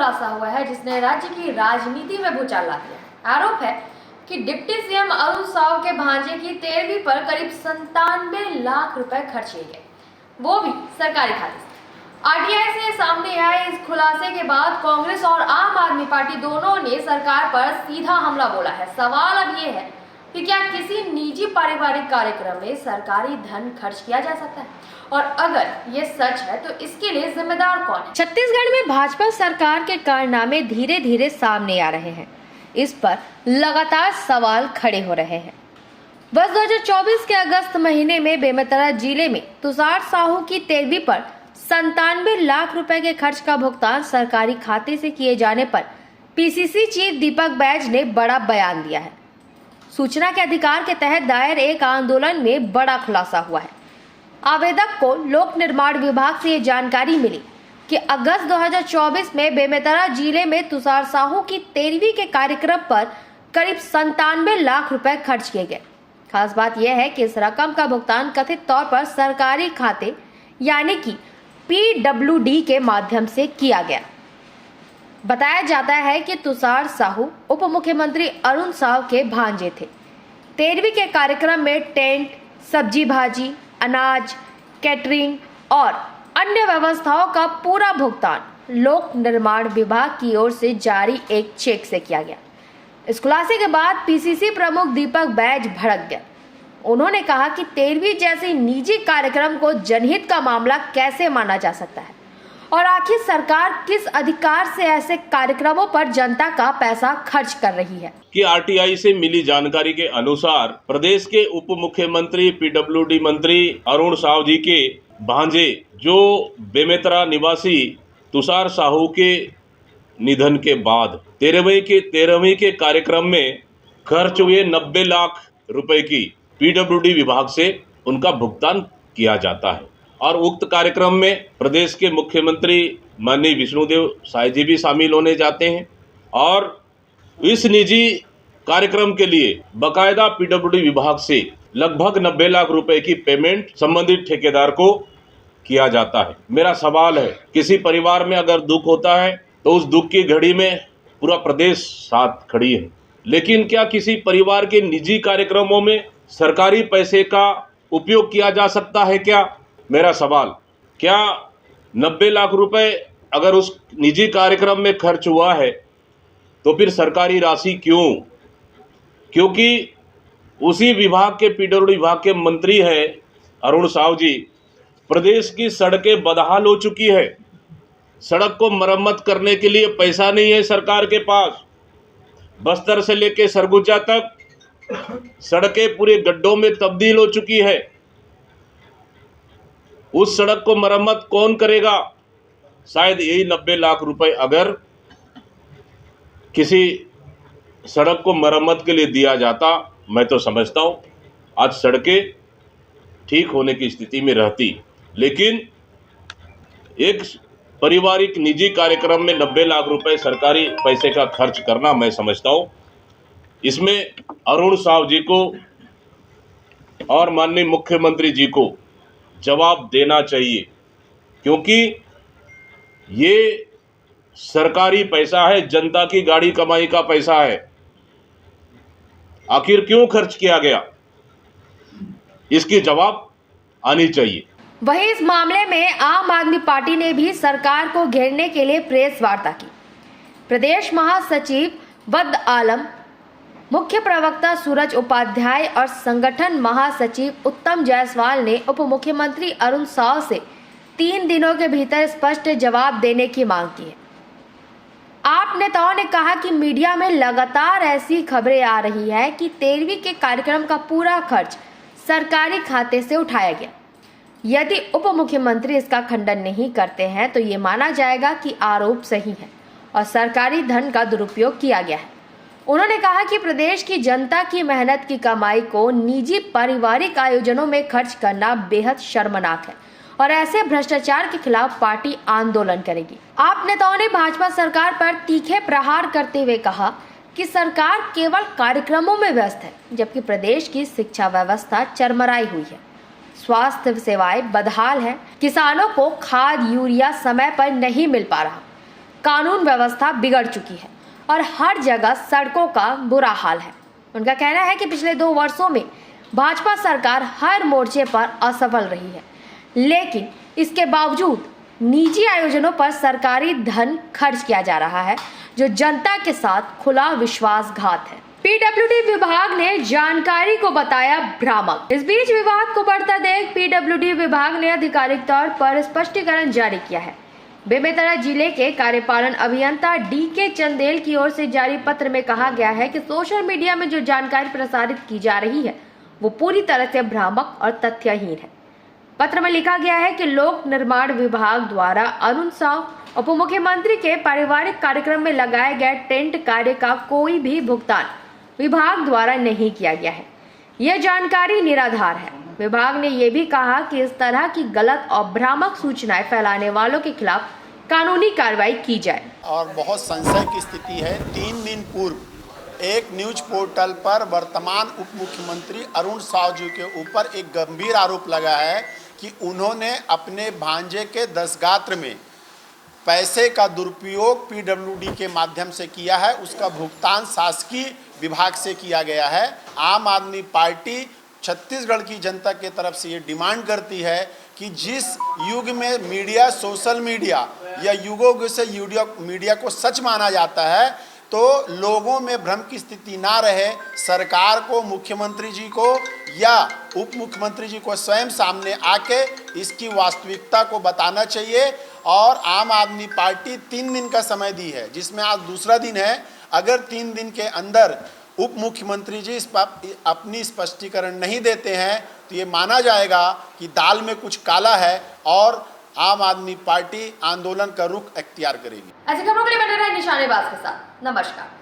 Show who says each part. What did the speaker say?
Speaker 1: खुलासा हुआ है जिसने राज्य की राजनीति में भूचाल ला दिया। आरोप है कि डिप्टी सीएम अरुण साव के भांजे की 13वीं पर करीब 97 लाख रुपए खर्च किए गए, वो भी सरकारी खाते से। आरटीआई से सामने आए इस खुलासे के बाद कांग्रेस और आम आदमी पार्टी दोनों ने सरकार पर सीधा हमला बोला है। सवाल अब ये है कि क्या किसी निजी पारिवारिक कार्यक्रम में सरकारी धन खर्च किया जा सकता है, और अगर ये सच है तो इसके लिए जिम्मेदार कौन है? छत्तीसगढ़ में भाजपा सरकार के कारनामे धीरे धीरे सामने आ रहे हैं। इस पर लगातार सवाल खड़े हो रहे हैं। वर्ष 2024 के अगस्त महीने में बेमेतरा जिले में तुषार साहू की 13वीं पर 97 लाख रुपए के खर्च का भुगतान सरकारी खाते से किए जाने पर पीसीसी चीफ दीपक बैज ने बड़ा बयान दिया है। सूचना के अधिकार के तहत दायर एक आंदोलन में बड़ा खुलासा हुआ है। आवेदक को लोक निर्माण विभाग से ये जानकारी मिली कि अगस्त 2024 में बेमेतरा जिले में तुषार साहू की 13वीं के कार्यक्रम पर करीब 97 लाख रुपए खर्च किए गए। खास बात यह है कि इस रकम का भुगतान कथित तौर पर सरकारी खाते यानी कि PWD के माध्यम से किया गया। बताया जाता है कि तुषार साहू उप मुख्यमंत्री अरुण साव के भांजे थे। 13वीं के कार्यक्रम में टेंट, सब्जी भाजी, अनाज, कैटरिंग और अन्य व्यवस्थाओं का पूरा भुगतान लोक निर्माण विभाग की ओर से जारी एक चेक से किया गया। इस खुलासे के बाद पीसीसी प्रमुख दीपक बैज भड़क गया। उन्होंने कहा कि 13वीं जैसे निजी कार्यक्रम को जनहित का मामला कैसे माना जा सकता है, और आखिर सरकार किस अधिकार से ऐसे कार्यक्रमों पर जनता का पैसा खर्च कर रही है।
Speaker 2: कि आरटीआई से मिली जानकारी के अनुसार प्रदेश के उप मुख्यमंत्री PWD मंत्री अरुण साव जी के भांजे जो बेमेतरा निवासी तुषार साहू के निधन के बाद 13वीं के कार्यक्रम में खर्च हुए 90 लाख रुपए की PWD विभाग से उनका भुगतान किया जाता है, और उक्त कार्यक्रम में प्रदेश के मुख्यमंत्री माननीय विष्णुदेव साय जी भी शामिल होने जाते हैं, और इस निजी कार्यक्रम के लिए बकायदा PWD विभाग से लगभग 90 लाख रुपए की पेमेंट संबंधित ठेकेदार को किया जाता है। मेरा सवाल है, किसी परिवार में अगर दुख होता है तो उस दुख की घड़ी में पूरा प्रदेश साथ खड़ी है, लेकिन क्या किसी परिवार के निजी कार्यक्रमों में सरकारी पैसे का उपयोग किया जा सकता है? क्या मेरा सवाल, क्या 90 लाख रुपए अगर उस निजी कार्यक्रम में खर्च हुआ है तो फिर सरकारी राशि क्यों? क्योंकि उसी विभाग के PWD विभाग के मंत्री हैं अरुण साव जी। प्रदेश की सड़कें बदहाल हो चुकी है, सड़क को मरम्मत करने के लिए पैसा नहीं है सरकार के पास। बस्तर से लेकर सरगुजा तक सड़कें पूरे गड्ढों में तब्दील हो चुकी है। उस सड़क को मरम्मत कौन करेगा? शायद यही 90 लाख रुपए अगर किसी सड़क को मरम्मत के लिए दिया जाता, मैं तो समझता हूँ आज सड़कें ठीक होने की स्थिति में रहती। लेकिन एक पारिवारिक निजी कार्यक्रम में 90 लाख रुपए सरकारी पैसे का खर्च करना, मैं समझता हूँ इसमें अरुण साव जी को और माननीय मुख्यमंत्री जी को जवाब देना चाहिए, क्योंकि ये सरकारी पैसा है, जनता की गाड़ी कमाई का पैसा है। आखिर क्यों खर्च किया गया, इसकी जवाब आनी चाहिए।
Speaker 1: वहीं इस मामले में आम आदमी पार्टी ने भी सरकार को घेरने के लिए प्रेस वार्ता की। प्रदेश महासचिव वद आलम, मुख्य प्रवक्ता सूरज उपाध्याय और संगठन महासचिव उत्तम जायसवाल ने उप मुख्यमंत्री अरुण साव से 3 दिनों के भीतर स्पष्ट जवाब देने की मांग की है। आप नेताओं ने कहा कि मीडिया में लगातार ऐसी खबरें आ रही है कि 13वीं के कार्यक्रम का पूरा खर्च सरकारी खाते से उठाया गया। यदि उप मुख्यमंत्री इसका खंडन नहीं करते हैं तो ये माना जाएगा कि आरोप सही है और सरकारी धन का दुरुपयोग किया गया है। उन्होंने कहा कि प्रदेश की जनता की मेहनत की कमाई को निजी पारिवारिक आयोजनों में खर्च करना बेहद शर्मनाक है और ऐसे भ्रष्टाचार के खिलाफ पार्टी आंदोलन करेगी। आप नेताओं ने भाजपा सरकार पर तीखे प्रहार करते हुए कहा कि सरकार केवल कार्यक्रमों में व्यस्त है, जबकि प्रदेश की शिक्षा व्यवस्था चरमराई हुई है, स्वास्थ्य सेवाएं बदहाल है, किसानों को खाद यूरिया समय पर नहीं मिल पा रहा, कानून व्यवस्था बिगड़ चुकी है और हर जगह सड़कों का बुरा हाल है। उनका कहना है कि पिछले 2 वर्षों में भाजपा सरकार हर मोर्चे पर असफल रही है, लेकिन इसके बावजूद निजी आयोजनों पर सरकारी धन खर्च किया जा रहा है, जो जनता के साथ खुला विश्वासघात है। पीडब्ल्यूडी विभाग ने जानकारी को बताया भ्रामक। इस बीच विवाद को बढ़ता देख पीडब्ल्यूडी विभाग ने आधिकारिक तौर पर स्पष्टीकरण जारी किया है। बेमेतरा जिले के कार्यपालन अभियंता DK चंदेल की ओर से जारी पत्र में कहा गया है कि सोशल मीडिया में जो जानकारी प्रसारित की जा रही है वो पूरी तरह से भ्रामक और तथ्यहीन है। पत्र में लिखा गया है कि लोक निर्माण विभाग द्वारा अरुण साव उप मुख्यमंत्री के पारिवारिक कार्यक्रम में लगाए गए टेंट कार्य का कोई भी भुगतान विभाग द्वारा नहीं किया गया है। यह जानकारी निराधार है। विभाग ने यह भी कहा कि इस तरह की गलत और भ्रामक सूचनाएं फैलाने वालों के खिलाफ कानूनी कार्रवाई की जाए।
Speaker 3: और बहुत संशय की स्थिति है। 3 दिन पूर्व एक न्यूज पोर्टल पर वर्तमान उप मुख्यमंत्री अरुण साव जी के ऊपर एक गंभीर आरोप लगा है कि उन्होंने अपने भांजे के दशगात्र में पैसे का दुरुपयोग पीडब्ल्यूडी के माध्यम से किया है। उसका भुगतान शासकीय विभाग से किया गया है। आम आदमी पार्टी छत्तीसगढ़ की जनता के तरफ से ये डिमांड करती है कि जिस युग में मीडिया, सोशल मीडिया या युगों से मीडिया को सच माना जाता है, तो लोगों में भ्रम की स्थिति ना रहे। सरकार को, मुख्यमंत्री जी को या उप मुख्यमंत्री जी को स्वयं सामने आके इसकी वास्तविकता को बताना चाहिए। और आम आदमी पार्टी 3 दिन का समय दी है, जिसमें आज दूसरा दिन है। अगर 3 दिन के अंदर उप मुख्यमंत्री जी अपनी स्पष्टीकरण नहीं देते हैं तो ये माना जाएगा कि दाल में कुछ काला है और आम आदमी पार्टी आंदोलन का रुख अख्तियार करेगी।
Speaker 1: ऐसी खबरों के लिए बने रहे निशानेबाज के साथ। नमस्कार।